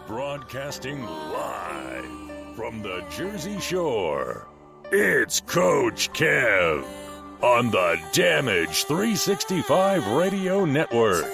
Broadcasting live from the Jersey Shore, it's Coach Kev on the Damage 365 Radio Network.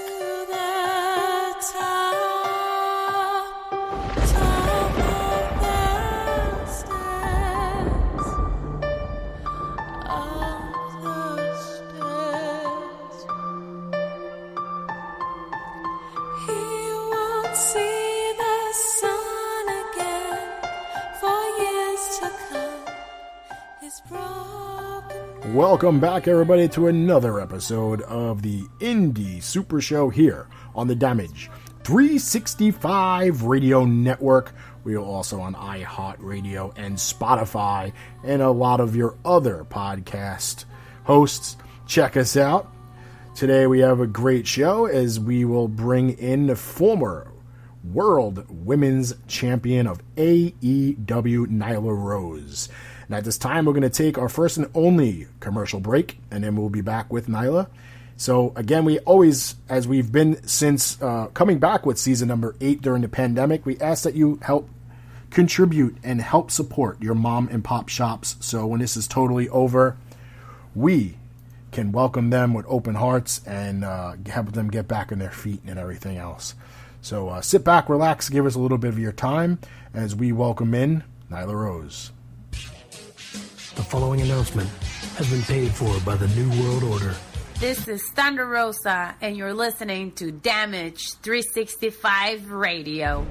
Welcome back, everybody, to another episode of the Indie Super Show here on the Damage 365 Radio Network. We are also on iHeartRadio and Spotify and a lot of your other podcast hosts. Check us out. Today we have a great show as we will bring in the former World Women's Champion of AEW, Nyla Rose. And at this time, we're going to take our first and only commercial break, and then we'll be back with Nyla. So again, we always, as we've been since coming back with season number 8 during the pandemic, we ask that you help contribute and help support your mom and pop shops. So when this is totally over, we can welcome them with open hearts and help them get back on their feet and everything else. So sit back, relax, give us a little bit of your time as we welcome in Nyla Rose. The following announcement has been paid for by the New World Order. This is Thunder Rosa, and you're listening to Damage 365 Radio.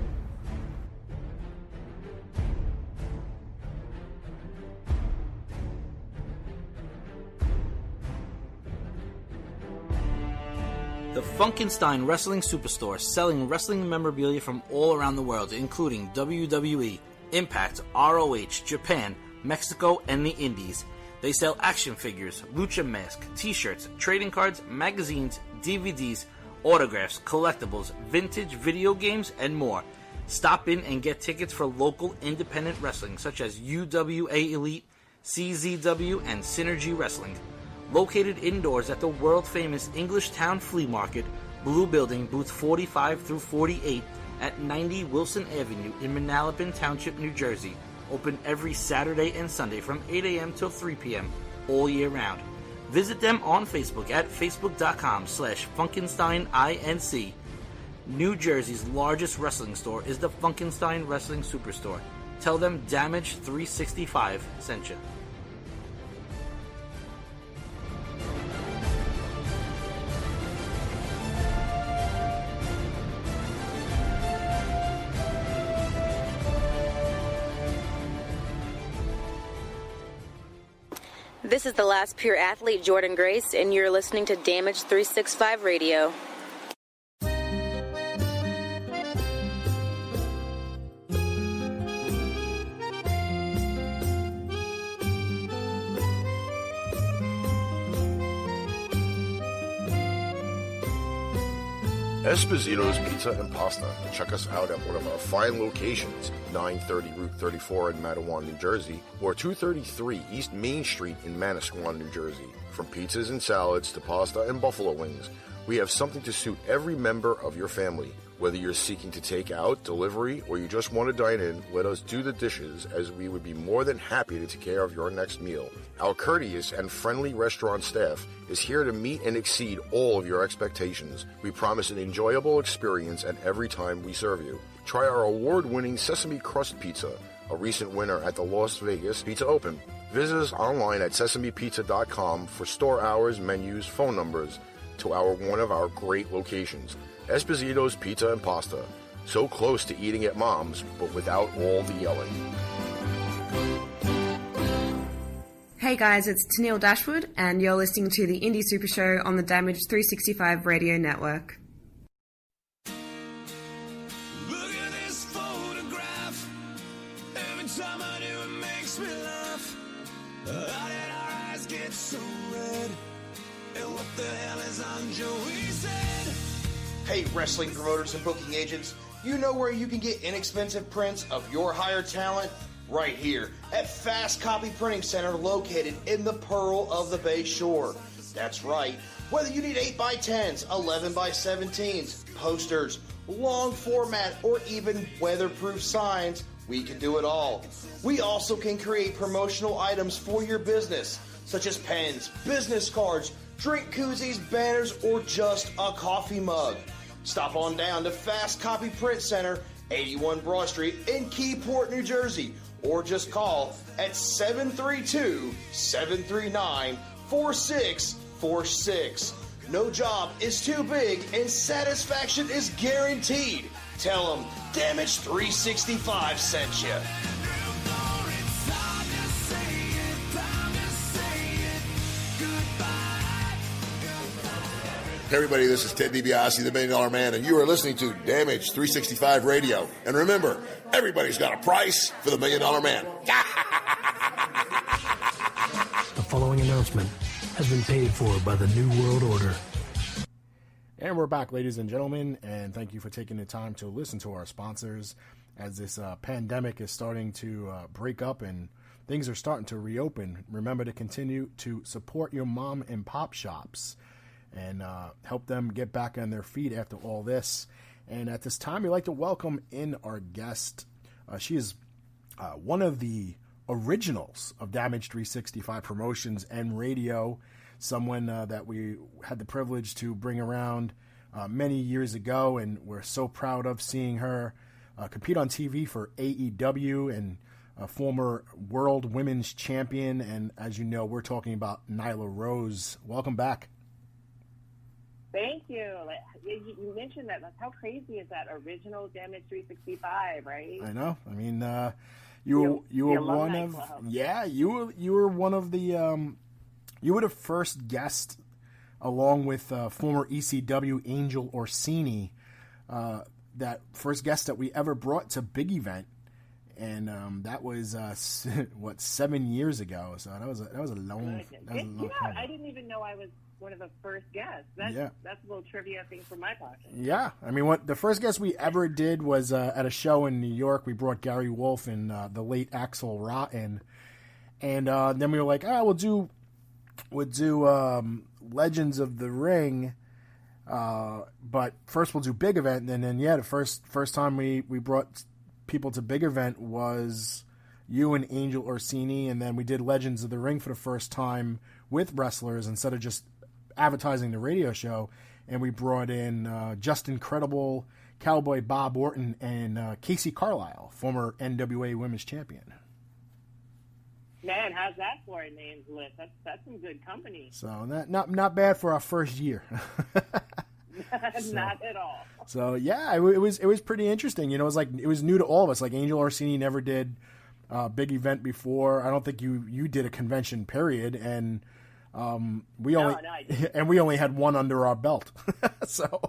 The Funkenstein Wrestling Superstore, selling wrestling memorabilia from all around the world, including WWE, Impact, ROH, Japan, Mexico, and the Indies. They sell action figures, lucha masks, t-shirts, trading cards, magazines, DVDs, autographs, collectibles, vintage video games, and more. Stop in and get tickets for local independent wrestling such as UWA Elite, CZW, and Synergy Wrestling. Located indoors at the world-famous English Town Flea Market, Blue Building, booths 45 through 48 at 90 Wilson Avenue in Manalapan Township, New Jersey. Open every Saturday and Sunday from 8 a.m. till 3 p.m. all year round. Visit them on Facebook at facebook.com/FunkensteinINC. New Jersey's largest wrestling store is the Funkenstein Wrestling Superstore. Tell them Damage 365 sent you. This is the last pure athlete, Jordan Grace, and you're listening to Damage 365 Radio. Espositos Pizza and Pasta. Check us out at one of our fine locations, 930 Route 34 in Matawan, New Jersey, or 233 East Main Street in Manasquan, New Jersey. From pizzas and salads to pasta and buffalo wings, we have something to suit every member of your family. Whether you're seeking to take out, delivery, or you just want to dine in, let us do the dishes, as we would be more than happy to take care of your next meal. Our courteous and friendly restaurant staff is here to meet and exceed all of your expectations. We promise an enjoyable experience at every time we serve you. Try our award-winning Sesame Crust Pizza, a recent winner at the Las Vegas Pizza Open. Visit us online at sesamepizza.com for store hours, menus, phone numbers to one of our great locations. Esposito's Pizza and Pasta. So close to eating at Mom's, but without all the yelling. Hey guys, it's Tennille Dashwood, and you're listening to the Indie Super Show on the Damage 365 Radio Network. Look at this photograph. Every time I do, it makes me laugh. How did our eyes get so red? And what the hell is on Joey's head? Hey, wrestling promoters and booking agents, You know where you can get inexpensive prints of your hired talent? Right here at Fast Copy Printing Center, located in the Pearl of the Bay Shore. That's right. Whether you need 8x10s, 11x17s, posters, long format, or even weatherproof signs, we can do it all. We also can create promotional items for your business, such as pens, business cards, drink koozies, banners, or just a coffee mug. Stop on down to Fast Copy Print Center, 81 Broad Street in Keyport, New Jersey, or just call at 732-739-4646. No job is too big and satisfaction is guaranteed. Tell them Damage 365 sent you. Hey everybody, this is Ted DiBiase, the $1 Million Man, and you are listening to Damage 365 Radio. And remember, everybody's got a price for the $1 Million Man. The following announcement has been paid for by the New World Order. And we're back, ladies and gentlemen, and thank you for taking the time to listen to our sponsors as this pandemic is starting to break up and things are starting to reopen. Remember to continue to support your mom and pop shops and help them get back on their feet after all this. And at this time, we'd like to welcome in our guest. She is one of the originals of Damage 365 Promotions and Radio, someone that we had the privilege to bring around many years ago, and we're so proud of seeing her compete on TV for AEW, and a former World Women's Champion. And as you know, we're talking about Nyla Rose. Welcome back. Thank you. You mentioned that. How crazy is that? Original Damage 365, right? I know. I mean, you were one of you were one of the you were the first guest, along with former ECW Angel Orsini, that first guest that we ever brought to Big Event, and that was 7 years ago. So that was a long time. I didn't even know I was one of the first guests. That's a little trivia thing from my pocket. Yeah, I mean, the first guest we ever did was at a show in New York. We brought Gary Wolf and the late Axel Rotten, and then we were like, we'll do Legends of the Ring, but first we'll do Big Event. And then the first time we brought people to Big Event was you and Angel Orsini, and then we did Legends of the Ring for the first time with wrestlers instead of just advertising the radio show, and we brought in just incredible Cowboy Bob Orton and Casey Carlisle, former NWA Women's Champion. Man, how's that for a names list? That's some good company. So not bad for our first year. Not at all. So yeah, it was pretty interesting. You know, it was new to all of us. Like Angel Orsini never did Big Event before. I don't think you did a convention, period, and we only had one under our belt. so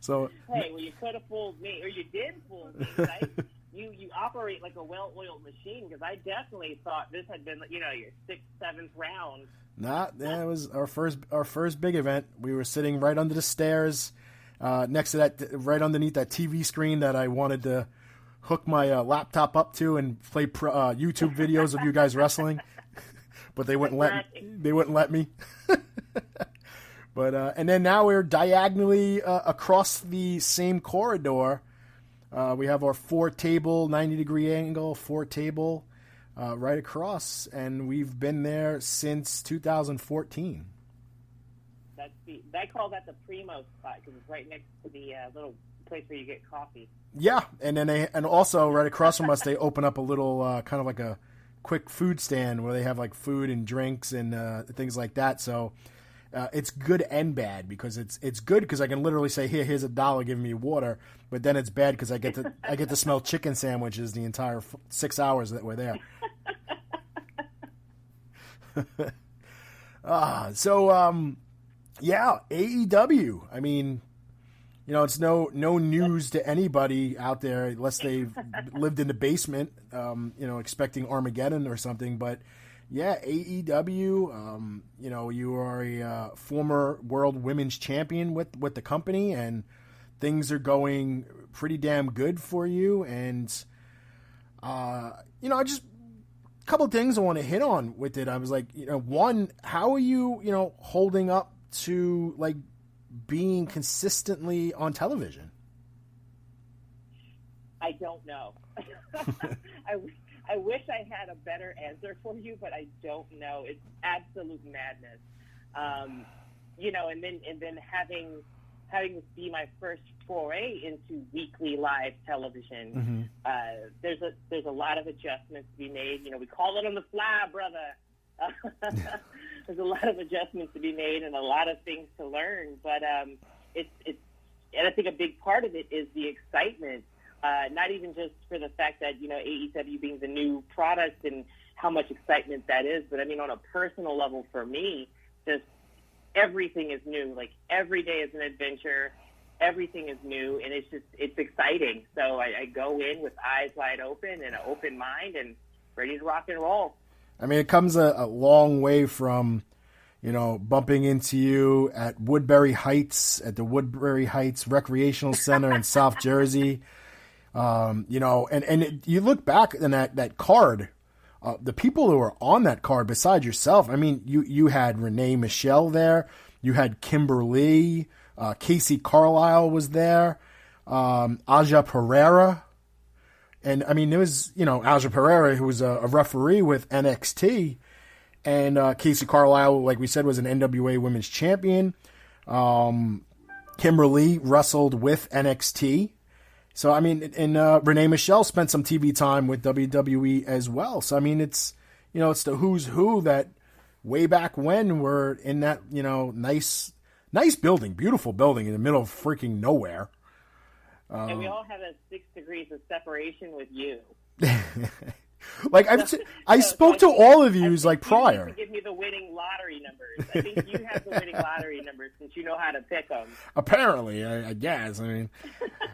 hey, well, you could have fooled me, or you did fool me. Right? You operate like a well-oiled machine, because I definitely thought this had been, your 6th, 7th round. It was our first Big Event. We were sitting right under the stairs, next to that, right underneath that TV screen that I wanted to hook my laptop up to and play YouTube videos of you guys wrestling, but they wouldn't let me. But and then now we're diagonally across the same corridor. We have our 4-table, 90-degree angle 4-table right across, and we've been there since 2014. I call that the Primo spot, because it's right next to the little place where you get coffee. Yeah, and then and also right across from us, they open up a little kind of like a quick food stand where they have like food and drinks and things like that. So it's good and bad, because it's good because I can literally say, here's $1, give me water, but then it's bad because I get to smell chicken sandwiches the entire 6 hours that we're there. Yeah, AEW. I mean, it's no news to anybody out there unless they've lived in the basement, expecting Armageddon or something. But yeah, AEW. You are a former World Women's Champion with the company, and things are going pretty damn good for you. And, I just, a couple of things I want to hit on with it. I was like, one, how are you, holding up to like being consistently on television? I don't know. I wish I had a better answer for you, but I don't know. It's absolute madness. And then having this be my first foray into weekly live television, there's a lot of adjustments to be made. We call it on the fly, brother. There's a lot of adjustments to be made and a lot of things to learn. But and I think a big part of it is the excitement. Not even just for the fact that, AEW being the new product and how much excitement that is, but I mean, on a personal level for me, just everything is new. Like every day is an adventure. Everything is new, and it's exciting. So I go in with eyes wide open and an open mind and ready to rock and roll. I mean, it comes a long way from, bumping into you at Woodbury Heights, at the Woodbury Heights Recreational Center in South Jersey. And you look back in that card, the people who were on that card besides yourself, I mean, you had Renee Michelle there, you had Kimberly, Casey Carlisle was there, Aja Pereira. And I mean, there was, Aja Pereira, who was a referee with NXT, and Casey Carlisle, like we said, was an NWA Women's Champion. Kimberly wrestled with NXT. So, I mean, and Renee Michelle spent some TV time with WWE as well. So, I mean, it's, it's the who's who that way back when were in that, nice building, beautiful building in the middle of freaking nowhere. And we all have a 6 degrees of separation with you. Like I spoke to all of you like prior. You give me the winning lottery numbers. I think you have the winning lottery numbers since you know how to pick them. Apparently, I guess. I mean,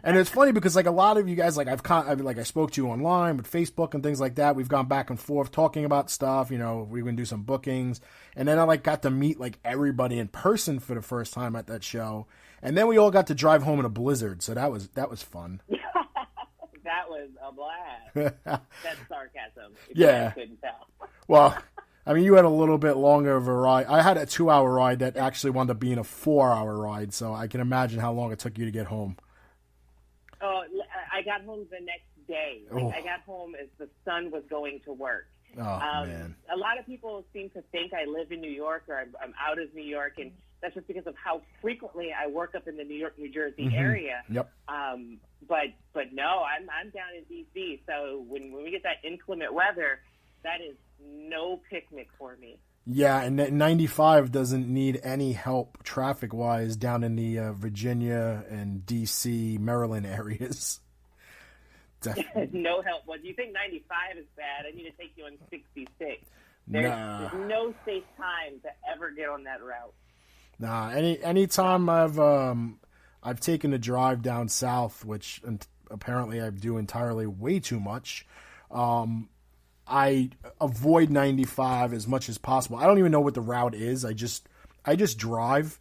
and it's funny because like a lot of you guys, like I spoke to you online with Facebook and things like that. We've gone back and forth talking about stuff. We're gonna do some bookings, and then I got to meet like everybody in person for the first time at that show, and then we all got to drive home in a blizzard. So that was fun. That was a blast. That's sarcasm. Yeah. I couldn't tell. Well, I mean, you had a little bit longer of a ride. I had a 2-hour ride that actually wound up being a 4-hour ride, so I can imagine how long it took you to get home. Oh, I got home the next day. I got home as the sun was going to work. Oh, man. A lot of people seem to think I live in New York or I'm out of New York, and that's just because of how frequently I work up in the New York, New Jersey area. Yep. But no, I'm down in D.C., so when we get that inclement weather, that is no picnic for me. Yeah, and 95 doesn't need any help traffic-wise down in the Virginia and D.C., Maryland areas. No help. Well, do you think 95 is bad? I need to take you on 66. There's no safe time to ever get on that route. Nah, any time I've taken a drive down south, which apparently I do entirely way too much. I avoid 95 as much as possible. I don't even know what the route is. I just drive,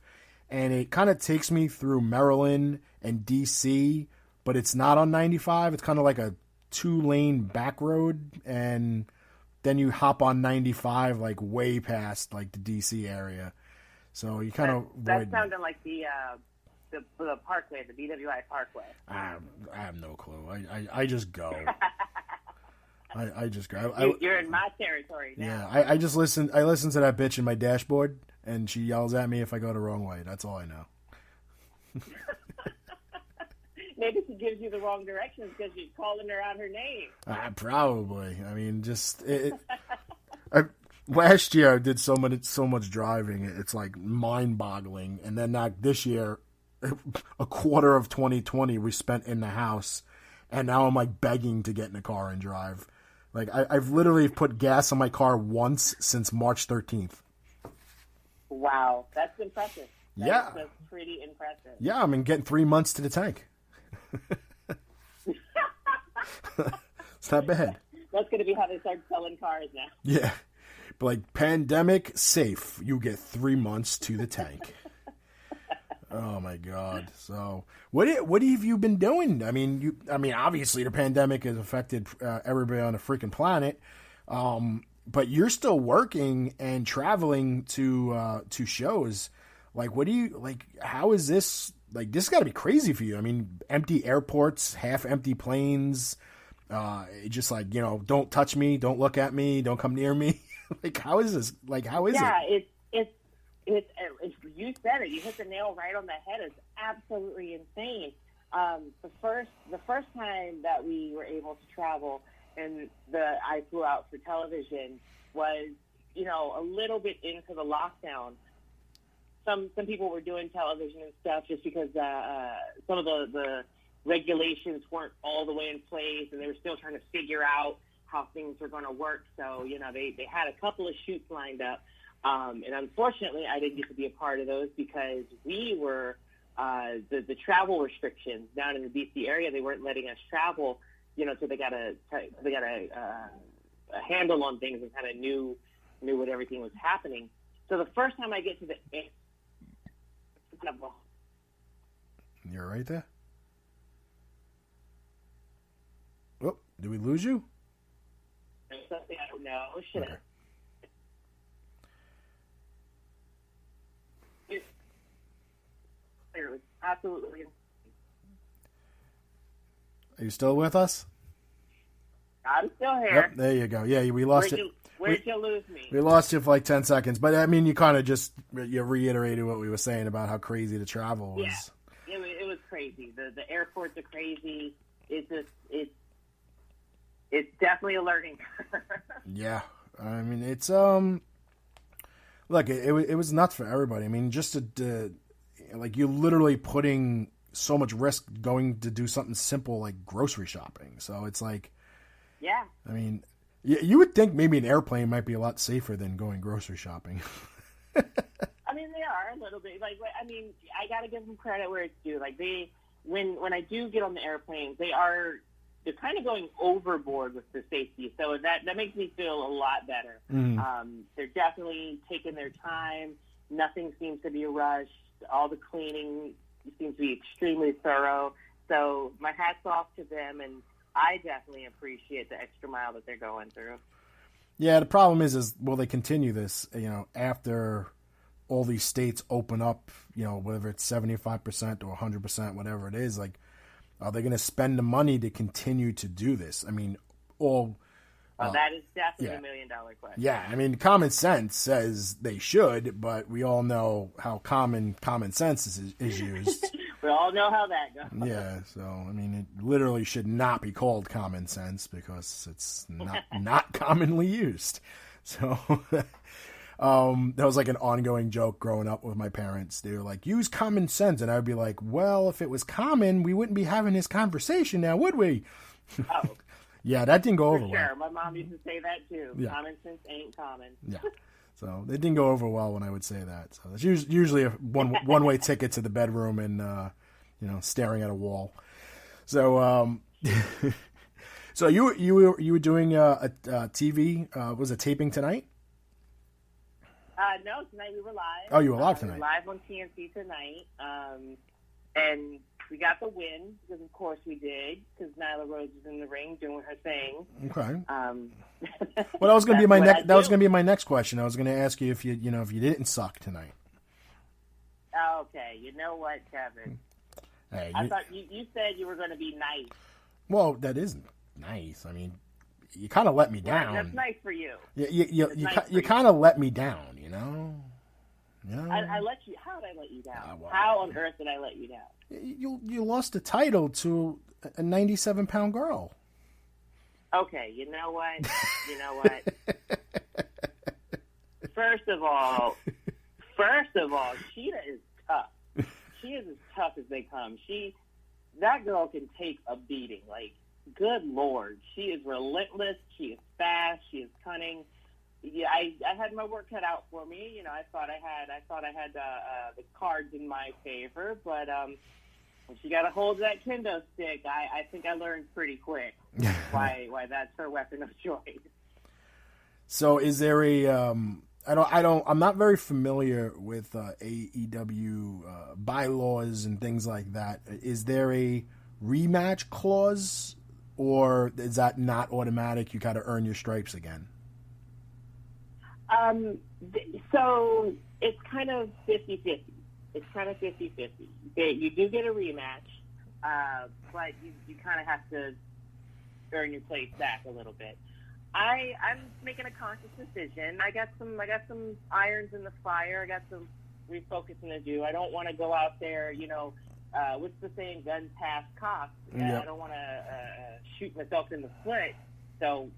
and it kind of takes me through Maryland and DC, but it's not on 95. It's kind of like a 2-lane back road, and then you hop on 95 like way past like the DC area. So you kind of that sounded like the Parkway, the BWI Parkway. I have no clue. I just go. I just go. You're in my territory now. Yeah, I just listen. I listen to that bitch in my dashboard, and she yells at me if I go the wrong way. That's all I know. Maybe she gives you the wrong directions because you're calling her out her name. Probably. I mean, just last year I did so much driving. It's like mind-boggling. And then this year, a quarter of 2020 we spent in the house, and now I'm like begging to get in a car and drive. Like I've literally put gas on my car once since March 13th. Wow, that's impressive. That's pretty impressive. Yeah, I mean, getting 3 months to the tank. It's not bad. That's going to be how they start selling cars now. Yeah. But like pandemic safe, you get 3 months to the tank. Oh my God! So, what have you been doing? I mean, obviously the pandemic has affected everybody on the freaking planet, but you're still working and traveling to shows. Like, what do you like? How is this? Like, this got to be crazy for you. I mean, empty airports, half empty planes. Just like, don't touch me, don't look at me, don't come near me. Like, how is this? Like, how is it? Yeah, it's you said it. You hit the nail right on the head. It's absolutely insane. The first time that we were able to travel and I flew out for television was, a little bit into the lockdown. Some people were doing television and stuff just because some of the regulations weren't all the way in place, and they were still trying to figure out how things were going to work. So, they had a couple of shoots lined up. And unfortunately, I didn't get to be a part of those because we were the travel restrictions down in the D.C. area. They weren't letting us travel, so they got a handle on things and kind of knew what everything was happening. So the first time I get to the you're right there. Oh, did we lose you? Something I don't know. Should okay. It was absolutely. Are you still with us? I'm still here. Yep, there you go. Yeah, we lost it. Where'd you lose me? We lost you for like 10 seconds. But, I mean, you kind of just reiterated what we were saying about how crazy the travel was. Yeah, it was crazy. The airports are crazy. It's definitely a learning curve. Yeah. I mean, it's, look, it was nuts for everybody. I mean, just like, you're literally putting so much risk going to do something simple like grocery shopping. So it's like, yeah. I mean, you would think maybe an airplane might be a lot safer than going grocery shopping. I mean, they are a little bit. Like, I mean, I got to give them credit where it's due. Like, when I do get on the airplanes, they're kind of going overboard with the safety. So that makes me feel a lot better. Mm. They're definitely taking their time. Nothing seems to be rushed. All the cleaning seems to be extremely thorough. So my hat's off to them, and I definitely appreciate the extra mile that they're going through. Yeah, the problem is will they continue this, after all these states open up, whether it's 75% or 100%, whatever it is, like, are they going to spend the money to continue to do this? I mean, that is definitely $1 million question. Yeah, I mean, common sense says they should, but we all know how common sense is used. We all know how that goes. Yeah, so, I mean, it literally should not be called common sense because it's not commonly used. So, that was like an ongoing joke growing up with my parents. They were like, use common sense. And I would be like, well, if it was common, we wouldn't be having this conversation now, would we? Oh. Yeah, that didn't go over well. Sure, my mom used to say that too. Yeah. Common sense ain't common. Yeah. So it didn't go over well when I would say that. So it's usually a one-way ticket to the bedroom and, staring at a wall. So, so you were doing a TV, was it taping tonight? No, tonight we were live. Oh, you were live tonight. We were live on TNT tonight. And we got the win, because of course we did, because Nyla Rose was in the ring doing her thing. Okay. Well, that was going to be my next. That was going to be my next question. I was going to ask you if you didn't suck tonight. Okay. You know what, Kevin? Hey, I thought you said you were going to be nice. Well, that isn't nice. I mean, you kind of let me down. That's nice for you. You kind of let me down, I let you. How did I let you down? How on earth did I let you down? You lost the title to a 97-pound girl. Okay, you know what? First of all, Sheeta is tough. She is as tough as they come. That girl can take a beating. Like, good Lord, she is relentless. She is fast. She is cunning. Yeah, I had my work cut out for me. I thought I had the cards in my favor, but when she got a hold of that kendo stick, I think I learned pretty quick why that's her weapon of choice. So, is there I'm not very familiar with AEW bylaws and things like that. Is there a rematch clause, or is that not automatic? You got to earn your stripes again. So it's kind of 50-50. It's kind of 50-50. You do get a rematch, but you kind of have to earn your place back a little bit. I'm making a conscious decision. I got some irons in the fire. I got some refocusing to do. I don't want to go out there, what's the saying, guns past cops. Yep. I don't want to shoot myself in the foot. So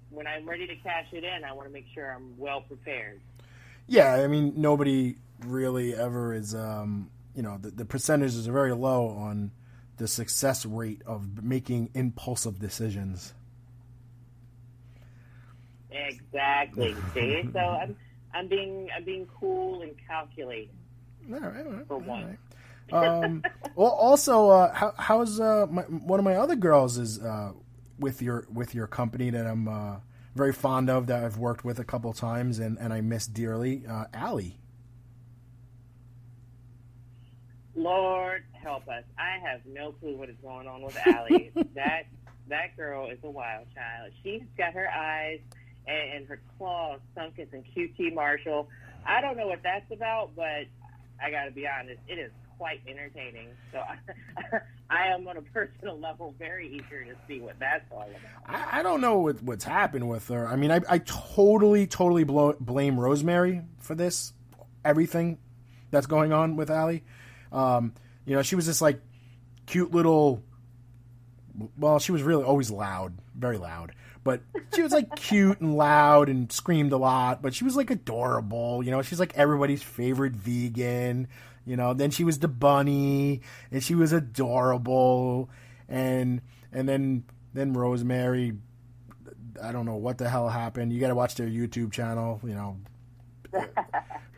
when I'm ready to cash it in, I want to make sure I'm well prepared. Yeah, I mean, nobody really ever is, the percentages are very low on the success rate of making impulsive decisions. Exactly. See? So I'm being cool and calculating. All right. For one. Well, also, how's one of my other girls is with your company that I'm very fond of, that I've worked with a couple of times and I miss dearly, Allie. Lord help us. I have no clue what is going on with Allie. That girl is a wild child. She's got her eyes and her claws sunk in some QT Marshal. I don't know what that's about, but I got to be honest, it is quite entertaining. So I am on a personal level very eager to see what that's all about. I don't know what's happened with her. I mean, I totally blame Rosemary for this, everything that's going on with Allie. She was this like cute little, well, she was really always loud, very loud, but she was like cute and loud and screamed a lot, but she was like adorable. She's like everybody's favorite vegan. Then she was the bunny and she was adorable. And then Rosemary, I don't know what the hell happened. You got to watch their YouTube channel,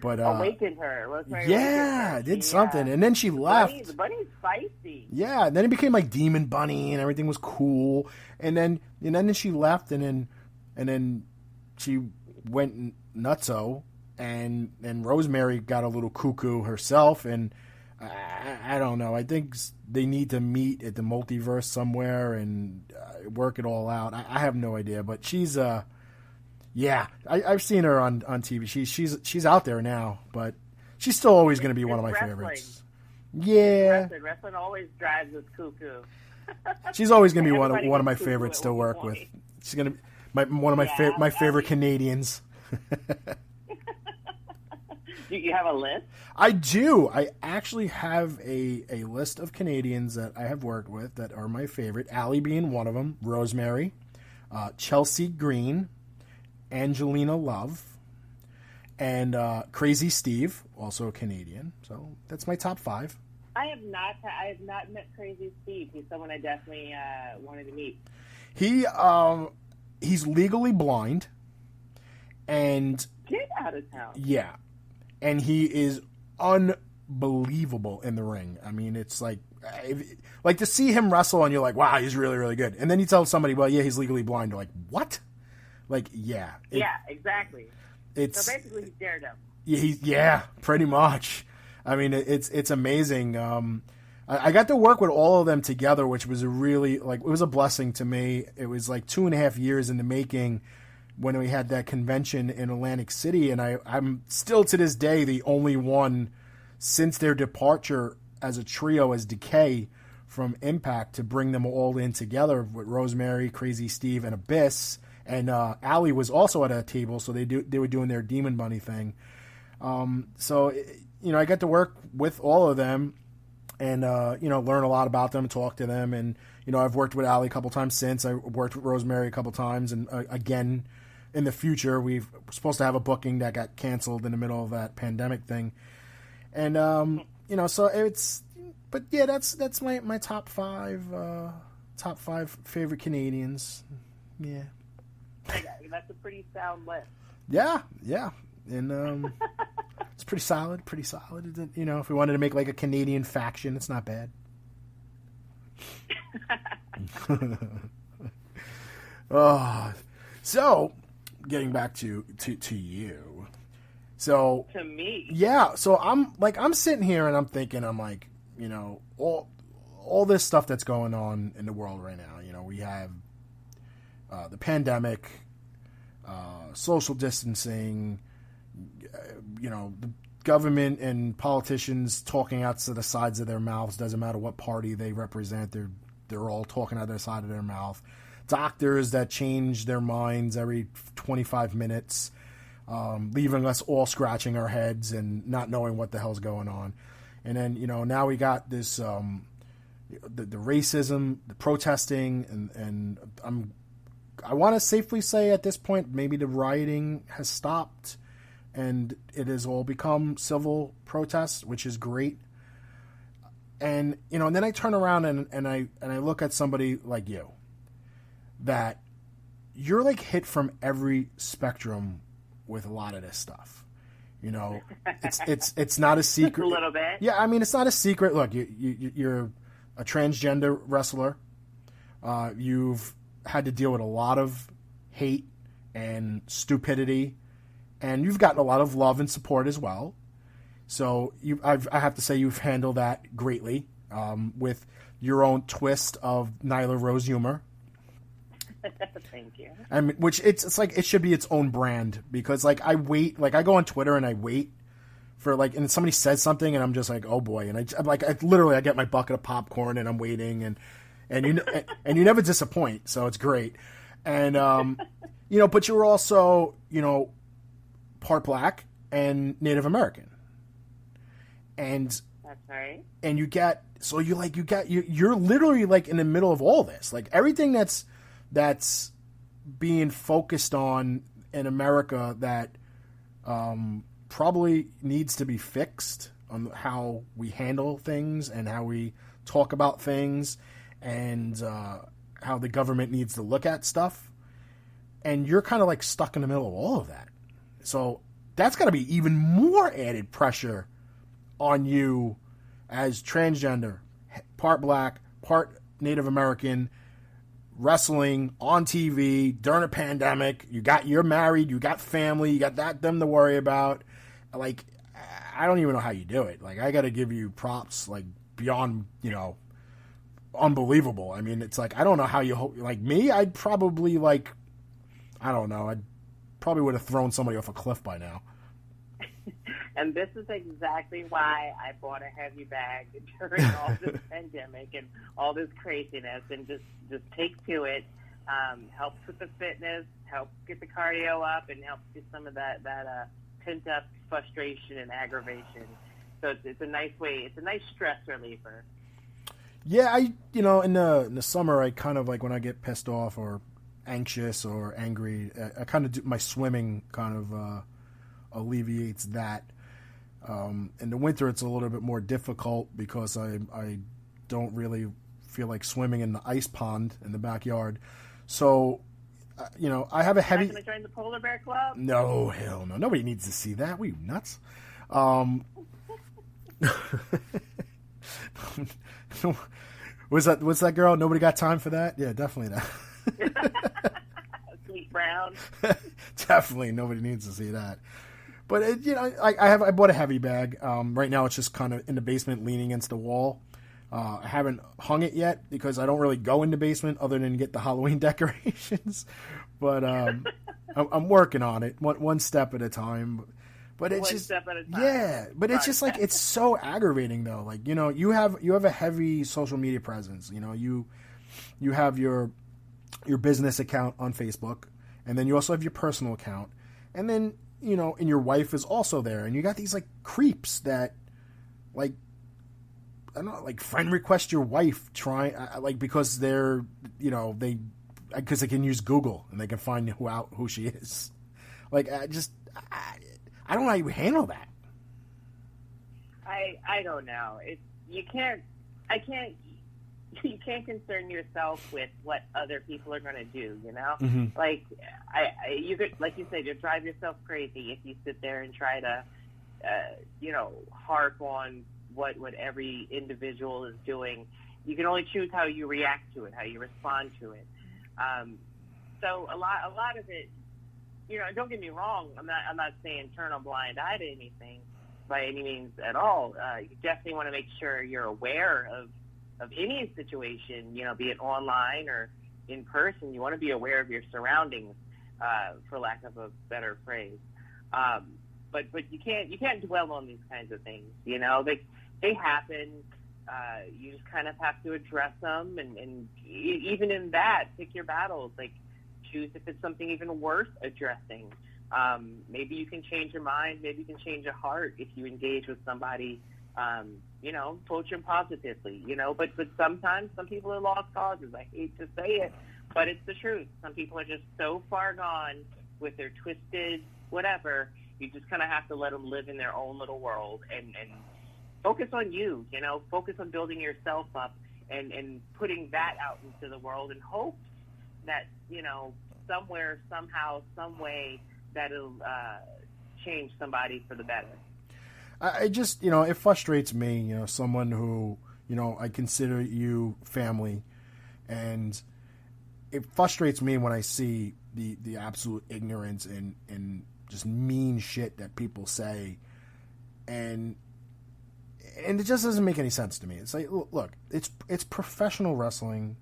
But awakened her. Rosemary yeah, did something, and then she left. The bunny's feisty. Yeah, and then it became like Demon Bunny, and everything was cool. And then she left, and then she went nutso, and Rosemary got a little cuckoo herself, and I don't know. I think they need to meet at the multiverse somewhere and work it all out. I have no idea, but she's yeah, I've seen her on TV. She's out there now, but she's still always going to be one of my favorites. Yeah, wrestling always drives us cuckoo. She's always going to be one of my favorites to work with. She's going to be one of my favorite Canadians. Do you have a list? I do. I actually have a list of Canadians that I have worked with that are my favorite. Allie being one of them. Rosemary, Chelsea Green, Angelina Love, and Crazy Steve, also a Canadian. So that's my top 5. I have not met Crazy Steve. He's someone I definitely wanted to meet. He's legally blind, and get out of town. Yeah, and he is unbelievable in the ring. I mean, it's like to see him wrestle, and you're like, wow, he's really, really good. And then you tell somebody, well, yeah, he's legally blind. You're like, what? Like, yeah. Yeah, exactly. So basically, he's Daredevil. Yeah, pretty much. I mean, it's amazing. I got to work with all of them together, which was it was a blessing to me. It was like 2.5 years in the making when we had that convention in Atlantic City, and I'm still to this day the only one since their departure as a trio as Decay from Impact to bring them all in together with Rosemary, Crazy Steve, and Abyss. And Allie was also at a table, so they were doing their Demon Bunny thing. So I got to work with all of them and learn a lot about them, talk to them, and I've worked with Allie a couple times since. I worked with Rosemary a couple times, and again in the future we're supposed to have a booking that got canceled in the middle of that pandemic thing. And so it's, but yeah, that's my top 5 favorite Canadians. Yeah. That's a pretty sound list. Yeah, and it's pretty solid. If we wanted to make like a Canadian faction, it's not bad. So getting back to you, So to me, yeah. So I'm sitting here and I'm thinking, I'm like, you know, all this stuff that's going on in the world right now. You know, we have the pandemic, social distancing, you know, the government and politicians talking out to the sides of their mouths. Doesn't matter what party they represent, they're all talking out the side of their mouth. Doctors that change their minds every 25 minutes, leaving us all scratching our heads and not knowing what the hell's going on. And then, you know, now we got this, the racism, the protesting, and I want to safely say at this point, maybe the rioting has stopped and it has all become civil protests, which is great. And, you know, and then I turn around and I look at somebody like you, that you're like hit from every spectrum with a lot of this stuff. You know, it's not a secret. Just a little bit. Yeah, I mean, it's not a secret. Look, you're a transgender wrestler. You've had to deal with a lot of hate and stupidity, and you've gotten a lot of love and support as well. So I have to say you've handled that greatly, with your own twist of Nyla Rose humor. Thank you. I mean, which it's like it should be its own brand, because like I go on Twitter and I wait for like, and somebody says something and I'm just like, oh boy, and I get my bucket of popcorn and I'm waiting and you never disappoint, so it's great. And you know, but you're also, you know, part black and Native American, and that's right. And you're literally like in the middle of all this, like everything that's being focused on in America that probably needs to be fixed on how we handle things and how we talk about things and how the government needs to look at stuff. And you're kind of like stuck in the middle of all of that. So that's got to be even more added pressure on you as transgender, part black, part Native American, wrestling on TV during a pandemic. You're married, you got family, you got them to worry about. Like, I don't even know how you do it. Like, I got to give you props, like, beyond, you know, unbelievable. I mean, it's like, I don't know how you, like me, I'd probably, like, I don't know, I'd probably would have thrown somebody off a cliff by now. And this is exactly why I bought a heavy bag during all this pandemic and all this craziness, and just take to it. Helps with the fitness, helps get the cardio up, and helps get some of that pent up frustration and aggravation. So it's a nice way. It's a nice stress reliever. Yeah, in the summer, I kind of like when I get pissed off or anxious or angry, I kind of do my swimming kind of alleviates that. In the winter, it's a little bit more difficult because I don't really feel like swimming in the ice pond in the backyard. So, you know, I have a heavy. Are you going to join the Polar Bear Club? No, hell no. Nobody needs to see that. We nuts. Was that girl? Nobody got time for that? Yeah, definitely not. Sweet Brown. Definitely, nobody needs to see that. But you know, I bought a heavy bag. Right now, it's just kind of in the basement, leaning against the wall. I haven't hung it yet because I don't really go in the basement other than get the Halloween decorations. But I'm working on it, one step at a time. But it's one step at a time. Yeah. But it's just like it's so aggravating though. Like, you know, you have a heavy social media presence. You know, you have your business account on Facebook, and then you also have your personal account, and then, you know, and your wife is also there, and you got these like creeps that, like, I don't know, like friend request your wife like because they're, you know, because they can use Google and they can find who she is. Like, I don't know how you handle that. I don't know. You can't concern yourself with what other people are going to do, you know? Mm-hmm. Like, you could, like you said, you'll drive yourself crazy if you sit there and try to, you know, harp on what every individual is doing. You can only choose how you react to it, how you respond to it. So a lot of it, don't get me wrong. I'm not saying turn a blind eye to anything by any means at all. You definitely want to make sure you're aware of any situation, be it online or in person. You want to be aware of your surroundings, for lack of a better phrase. But you can't dwell on these kinds of things. They happen. You just kind of have to address them, and even in that, pick your battles. Like, choose if it's something even worth addressing. Maybe you can change your mind. Maybe you can change your heart if you engage with somebody. Approach them positively. But sometimes some people are lost causes. I hate to say it, but it's the truth. Some people are just so far gone with their twisted whatever. You just kind of have to let them live in their own little world and focus on you. Focus on building yourself up and putting that out into the world, and hope that somewhere, somehow, some way that'll change somebody for the better. I just, it frustrates me, someone who, I consider you family, and it frustrates me when I see the absolute ignorance and just mean shit that people say, and it just doesn't make any sense to me. It's like, look, it's professional wrestling.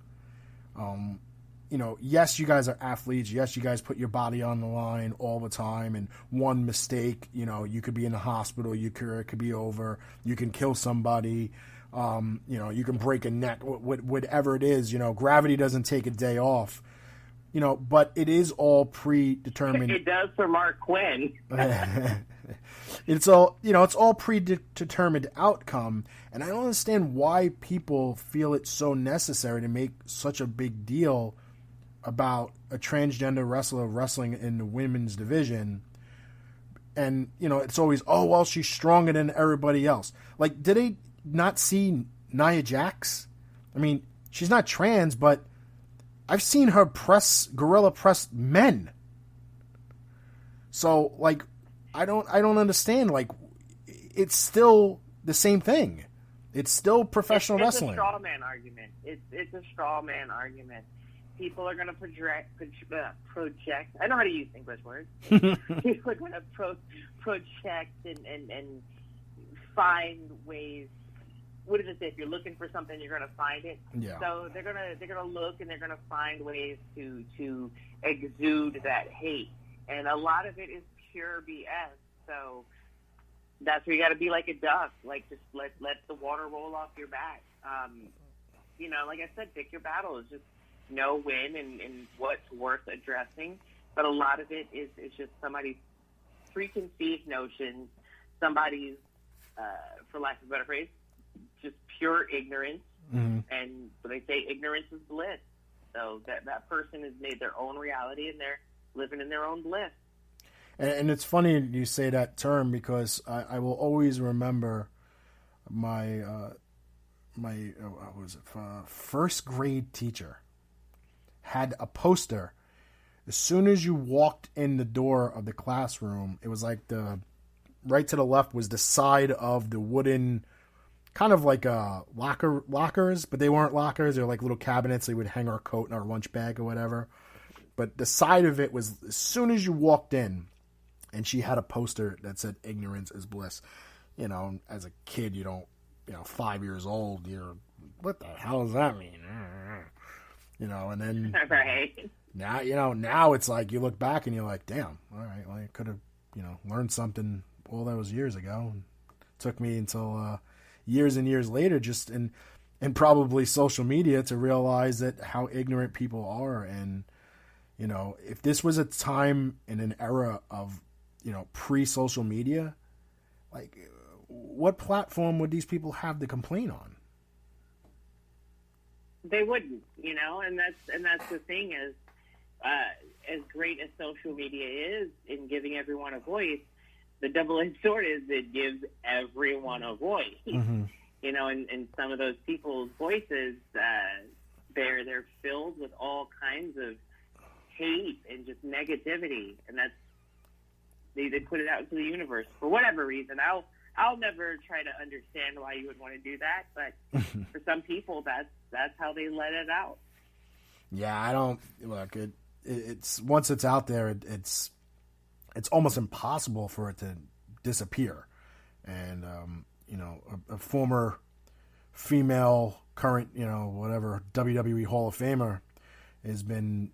Yes, you guys are athletes. Yes, you guys put your body on the line all the time. And one mistake, you could be in the hospital. It could be over. You can kill somebody. You can break a neck. Whatever it is, gravity doesn't take a day off. But it is all predetermined. It does for Mark Quinn. It's all predetermined outcome, and I don't understand why people feel it's so necessary to make such a big deal about a transgender wrestler wrestling in the women's division. And, it's always, oh, well, she's stronger than everybody else. Like, did they not see Nia Jax? I mean, she's not trans, but I've seen her gorilla press men. So, like, I don't understand. Like, it's still the same thing. It's still professional wrestling. It's a straw man argument. It's a straw man argument. People are going to project. I know how to use English words. People are going to project and find ways. What does it say? If you're looking for something, you're going to find it. Yeah. So they're gonna look, and they're gonna find ways to exude that hate, and a lot of it is pure BS. So that's where you got to be like a duck, like just let the water roll off your back. Like I said, pick your battles. Just know when and what's worth addressing. But a lot of it is just somebody's preconceived notions, somebody's, for lack of a better phrase, just pure ignorance. Mm-hmm. And they say ignorance is bliss. So that person has made their own reality, and they're living in their own bliss. And it's funny you say that term, because I will always remember my first grade teacher had a poster. As soon as you walked in the door of the classroom, it was like right to the left was the side of the wooden, kind of like lockers, but they weren't lockers. They were like little cabinets. They would hang our coat and our lunch bag or whatever. But the side of it was, as soon as you walked in, and she had a poster that said ignorance is bliss. As a kid, 5 years old, what the hell does that mean? And then right. Now it's like you look back and you're like, damn, all right, well, I could have, learned something all those years ago. And it took me until years and years later, just in probably social media, to realize that how ignorant people are. And, if this was a time in an era of, pre-social media, like, what platform would these people have to complain on? They wouldn't, and that's the thing is, as great as social media is in giving everyone a voice, the double-edged sword is it gives everyone a voice. Mm-hmm. And some of those people's voices, they're filled with all kinds of hate and just negativity, and that's they put it out into the universe for whatever reason. I'll never try to understand why you would want to do that, but for some people, that's how they let it out. Yeah, I don't look. It's once it's out there, it's almost impossible for it to disappear. And, a former female, current, whatever, WWE Hall of Famer has been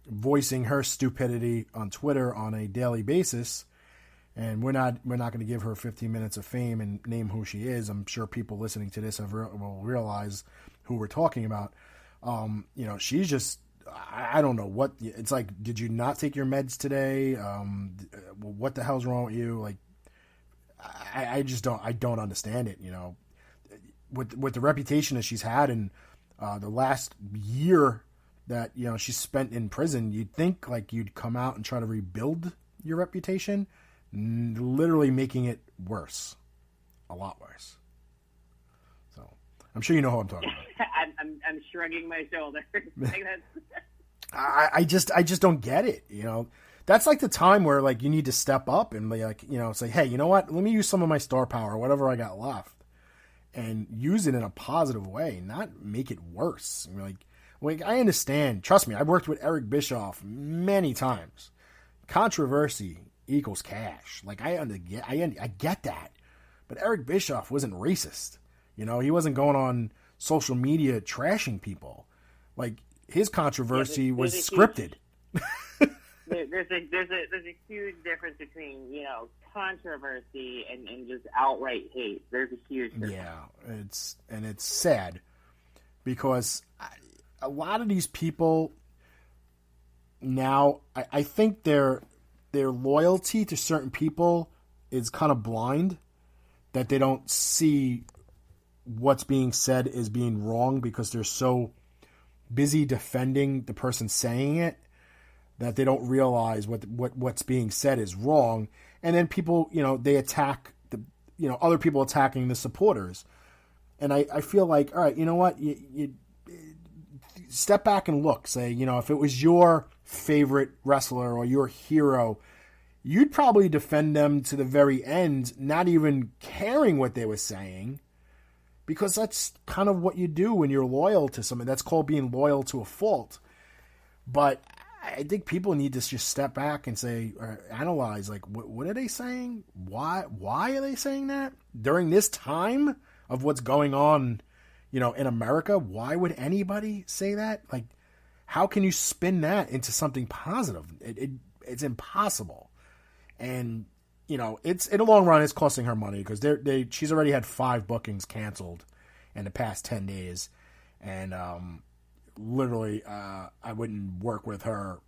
voicing her stupidity on Twitter on a daily basis. And we're not going to give her 15 minutes of fame and name who she is. I'm sure people listening to this will realize who we're talking about. She's just, I don't know what, it's like, did you not take your meds today? What the hell's wrong with you? Like, I just don't understand it, with the reputation that she's had and the last year that, she's spent in prison, you'd think like you'd come out and try to rebuild your reputation, literally making it worse, a lot worse. So I'm sure you know who I'm talking about. I'm shrugging my shoulders. I just don't get it. That's like the time where like you need to step up and say, hey, you know what? Let me use some of my star power, whatever I got left, and use it in a positive way, not make it worse. Like I understand. Trust me, I've worked with Eric Bischoff many times. Controversy equals cash. Like I get that, but Eric Bischoff wasn't racist. He wasn't going on social media trashing people. Like his controversy was scripted. There's a huge difference between controversy and just outright hate. There's a huge difference. Yeah, it's sad because a lot of these people now, I think their loyalty to certain people is kind of blind, that they don't see what's being said as being wrong because they're so busy defending the person saying it that they don't realize what's being said is wrong. And then people, they attack other people attacking the supporters. And I feel like, all right, you know what? You step back and look, say, if it was your favorite wrestler or your hero, you'd probably defend them to the very end, not even caring what they were saying, because that's kind of what you do when you're loyal to something. That's called being loyal to a fault. But I think people need to just step back and say, or analyze, like, what are they saying? Why are they saying that? During this time of what's going on, in America, why would anybody say that? Like, how can you spin that into something positive? It's impossible. And, it's in the long run, it's costing her money because she's already had 5 bookings canceled in the past 10 days. And, literally, I wouldn't work with her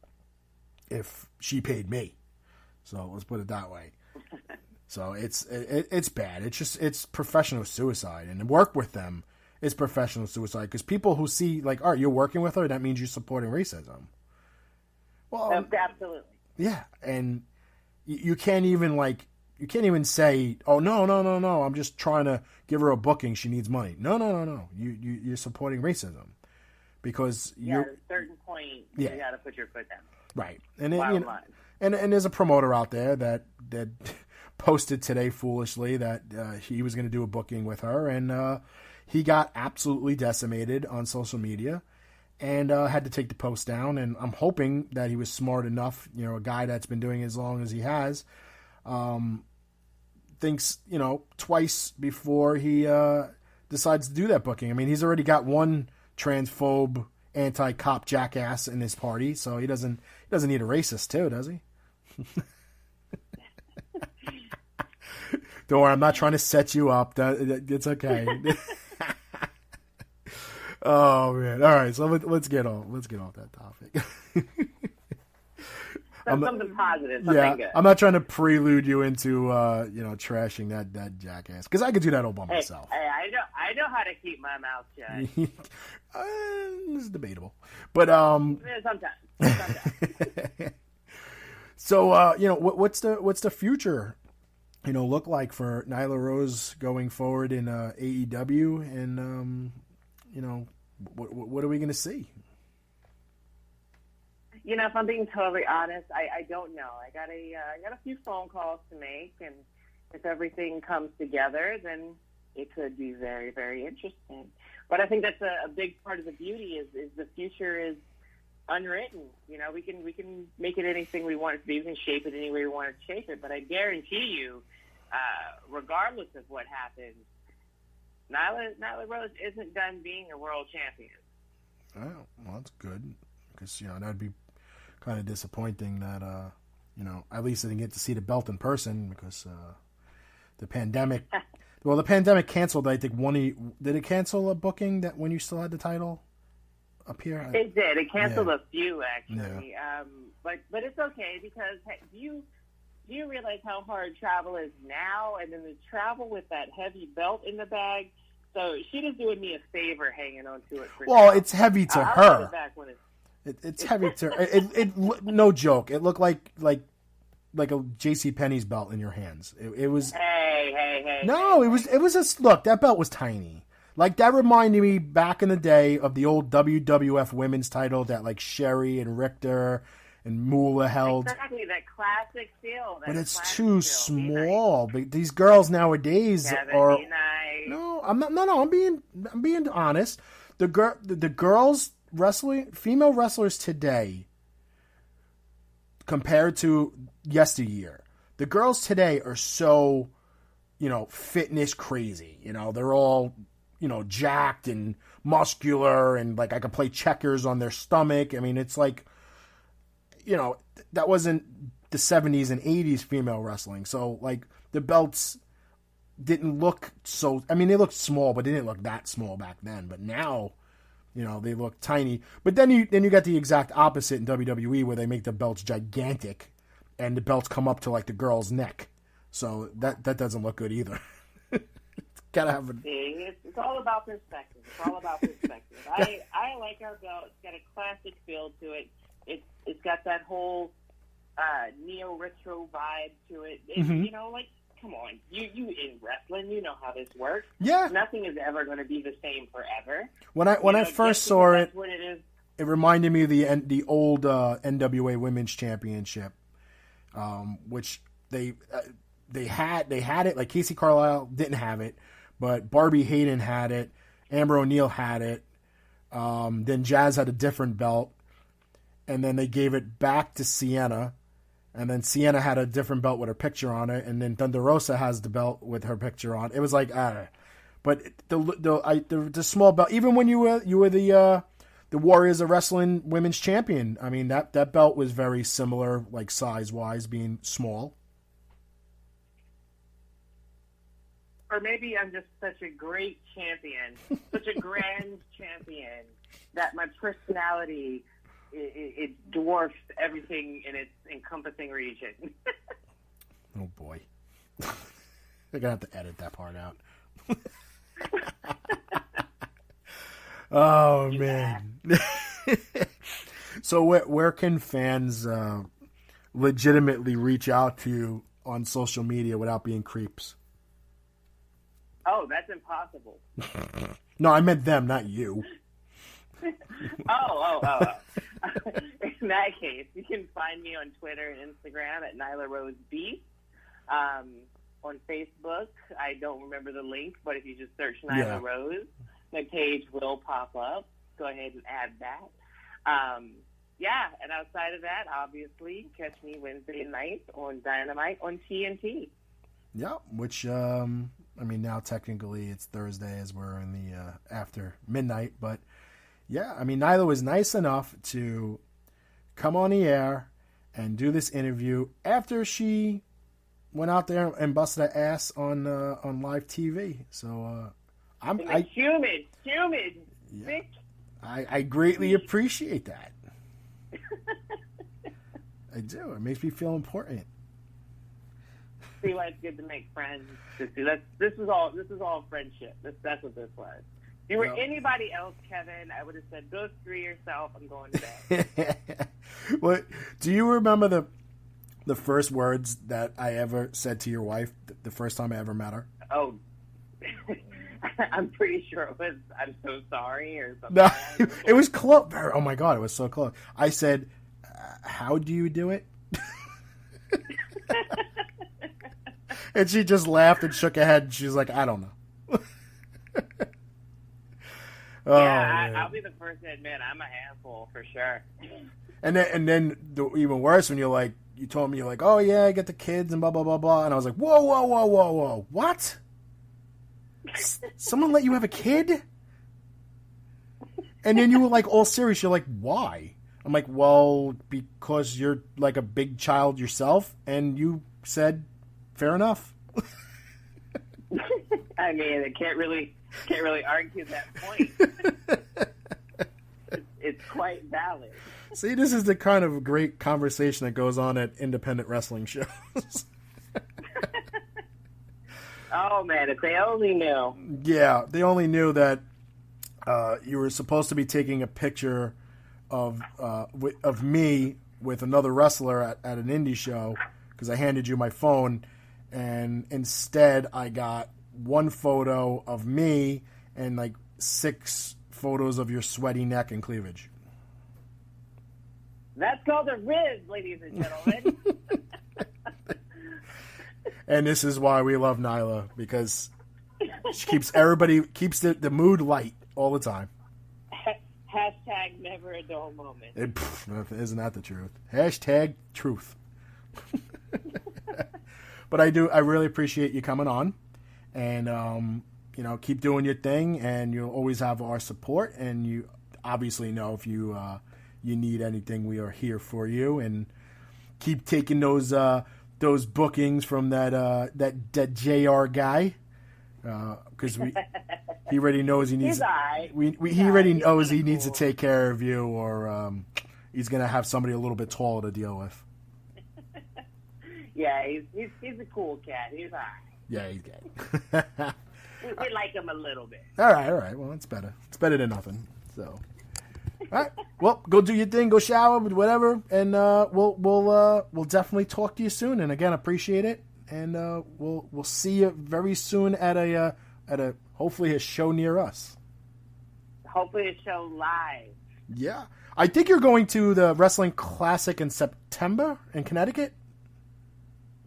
if she paid me. So let's put it that way. So it's bad. It's professional suicide, and to work with them is professional suicide because people who see like, all right, you're working with her, that means you're supporting racism. Well, absolutely. Yeah, and you can't even say, oh no, I'm just trying to give her a booking. She needs money. No. You're supporting racism. Because at a certain point, you got to put your foot down. Right, and and there's a promoter out there that posted today foolishly that he was going to do a booking with her, and he got absolutely decimated on social media, and had to take the post down. And I'm hoping that he was smart enough, a guy that's been doing it as long as he has, thinks twice before he decides to do that booking. I mean, he's already got one transphobe, anti-cop jackass in his party, so he doesn't need a racist too, does he? Don't worry, I'm not trying to set you up. It's okay. Oh man! All right, so let's get off that topic. Something positive, something good. I'm not trying to prelude you into trashing that jackass, because I could do that all by myself. Hey, I know how to keep my mouth shut. It's debatable, but sometimes. So what's the future look like for Nyla Rose going forward in AEW, and what are we going to see? If I'm being totally honest, I don't know. I got a few phone calls to make, and if everything comes together, then it could be very, very interesting. But I think that's a big part of the beauty is the future is unwritten. You know, we can make it anything we want it to be. We can shape it any way we want to shape it. But I guarantee you, regardless of what happens, Nyla Rose isn't done being a world champion. Oh, well, that's good, because that'd be kind of disappointing that at least I didn't get to see the belt in person because the pandemic. Well, the pandemic canceled. I think did it cancel a booking that when you still had the title up here? It did. It canceled a few actually. Yeah. But it's okay because do you realize how hard travel is now? And then the travel with that heavy belt in the bag. So she was doing me a favor hanging on to it. Well, it's heavy to her. It's heavy to her. It no joke. It looked like a JCPenney's belt in your hands. It was. Hey. No, it was a look. That belt was tiny. Like that reminded me back in the day of the old WWF Women's title that like Sherry and Richter and Moolah held. Exactly, that classic feel. But it's too small. But these girls nowadays are. No, I'm not. No, I'm being honest. The girls wrestling, female wrestlers today, compared to yesteryear, the girls today are so, fitness crazy. They're all, jacked and muscular, and like I could play checkers on their stomach. I mean, it's like, that wasn't the 70s and 80s female wrestling. So like the belts didn't look so. I mean, they looked small, but they didn't look that small back then. But now, they look tiny. But then you got the exact opposite in WWE where they make the belts gigantic, and the belts come up to like the girl's neck. So that doesn't look good either. Gotta have a. It's all about perspective. It's all about perspective. I like our belt. It's got a classic feel to it. It's got that whole neo retro vibe to it. Like. Come on, you in wrestling, you know how this works. Yeah, nothing is ever going to be the same forever. When I first saw it, it reminded me of the old NWA Women's Championship, which they had it. Like Casey Carlisle didn't have it, but Barbie Hayden had it. Amber O'Neal had it. Then Jazz had a different belt, and then they gave it back to Sienna. And then Sienna had a different belt with her picture on it, and then Thunder Rosa has the belt with her picture on. It was like, but the small belt. Even when you were the Warriors of Wrestling Women's Champion, I mean that belt was very similar, like size wise, being small. Or maybe I'm just such a great champion, such a grand champion, that my personality. It dwarfs everything in its encompassing region. Oh, boy. They're going to have to edit that part out. Oh, man. So where can fans legitimately reach out to you on social media without being creeps? Oh, that's impossible. No, I meant them, not you. Oh. In that case, you can find me on Twitter and Instagram at Nyla Rose Beast. On Facebook, I don't remember the link, but if you just search Nyla Rose, my page will pop up. Go ahead and add that. And outside of that, obviously, catch me Wednesday night on Dynamite on TNT. Yeah, which, now technically it's Thursday as we're in the after midnight, but yeah, Nyla was nice enough to come on the air and do this interview after she went out there and busted her ass on live TV. So humid. Yeah, I greatly appreciate that. I do. It makes me feel important. See why it's good to make friends. This is all friendship. That's what this was. If you were anybody else, Kevin, I would have said, go screw yourself, I'm going to bed. What do you remember the first words that I ever said to your wife the first time I ever met her? Oh, I'm pretty sure it was, I'm so sorry or something. No, it was close. Oh my God, it was so close. I said, how do you do it? And she just laughed and shook her head. And she's like, I don't know. I'll be the first to admit I'm a handful for sure. And then even worse when you told me you're like, oh yeah, I get the kids and blah blah blah blah, and I was like, whoa, what? Someone let you have a kid? And then you were like all serious. You're like, why? I'm like, well, because you're like a big child yourself, and you said, fair enough. I mean, I can't really argue that point. It's quite valid. See, this is the kind of great conversation that goes on at independent wrestling shows. Oh man, if they only knew. Yeah, they only knew that you were supposed to be taking a picture of me with another wrestler at an indie show because I handed you my phone, and instead I got one photo of me and like 6 photos of your sweaty neck and cleavage. That's called a riz, ladies and gentlemen. And this is why we love Nyla, because she keeps the mood light all the time. Hashtag never a dull moment. Isn't that the truth? Hashtag truth. But I really appreciate you coming on, and keep doing your thing, and you'll always have our support, and you obviously know if you need anything, we are here for you, and keep taking those bookings from that JR guy, because he already knows he needs. He already knows he needs to take care of you, or he's gonna have somebody a little bit taller to deal with. Yeah, he's a cool cat. He's all right. Yeah, he's good. We like him a little bit. All right. Well, it's better. It's better than nothing. So, all right. Well, go do your thing. Go shower, whatever, and we'll definitely talk to you soon. And again, appreciate it. And we'll see you very soon at a hopefully a show near us. Hopefully a show live. Yeah, I think you're going to the Wrestling Classic in September in Connecticut.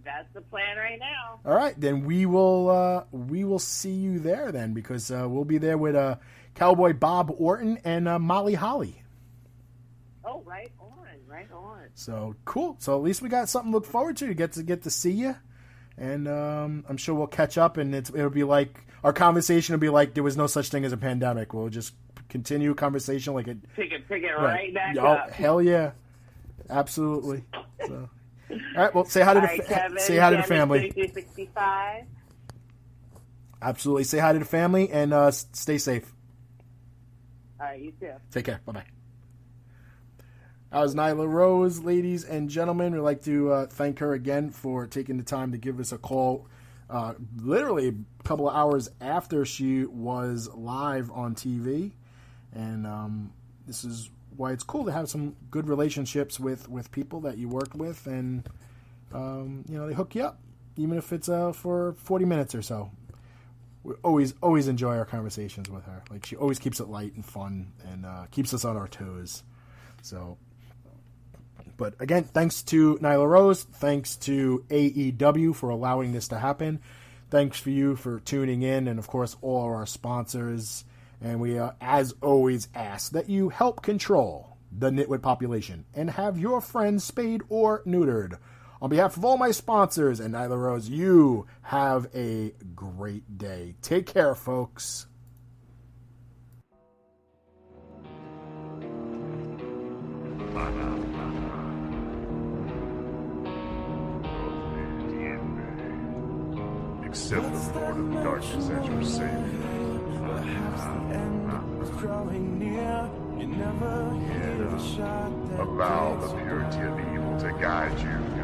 That's the plan right now. All right, then we will see you there then, because we'll be there with Cowboy Bob Orton and Molly Holly. Oh, right on. So cool. So at least we got something to look forward to. Get to see you, and I'm sure we'll catch up, and it'll be like our conversation will be like there was no such thing as a pandemic. We'll just continue conversation like it. Pick it right back up. Oh, hell yeah, absolutely. So. All right, well, say hi to the family. 365. Absolutely. Say hi to the family, and stay safe. All right, you too. Take care. Bye-bye. That was Nyla Rose, ladies and gentlemen. We'd like to thank her again for taking the time to give us a call literally a couple of hours after she was live on TV. And this is why it's cool to have some good relationships with people that you work with, and they hook you up, even if it's for 40 minutes or so. We always enjoy our conversations with her. Like, she always keeps it light and fun, and keeps us on our toes. So, but again, thanks to Nyla Rose, thanks to AEW for allowing this to happen. Thanks for you for tuning in, and of course all our sponsors. And we, as always, ask that you help control the nitwit population and have your friends spayed or neutered. On behalf of all my sponsors and Nyla Rose, you have a great day. Take care, folks. Accept the Lord of Darkness as your Savior. Allow the purity of evil to guide you.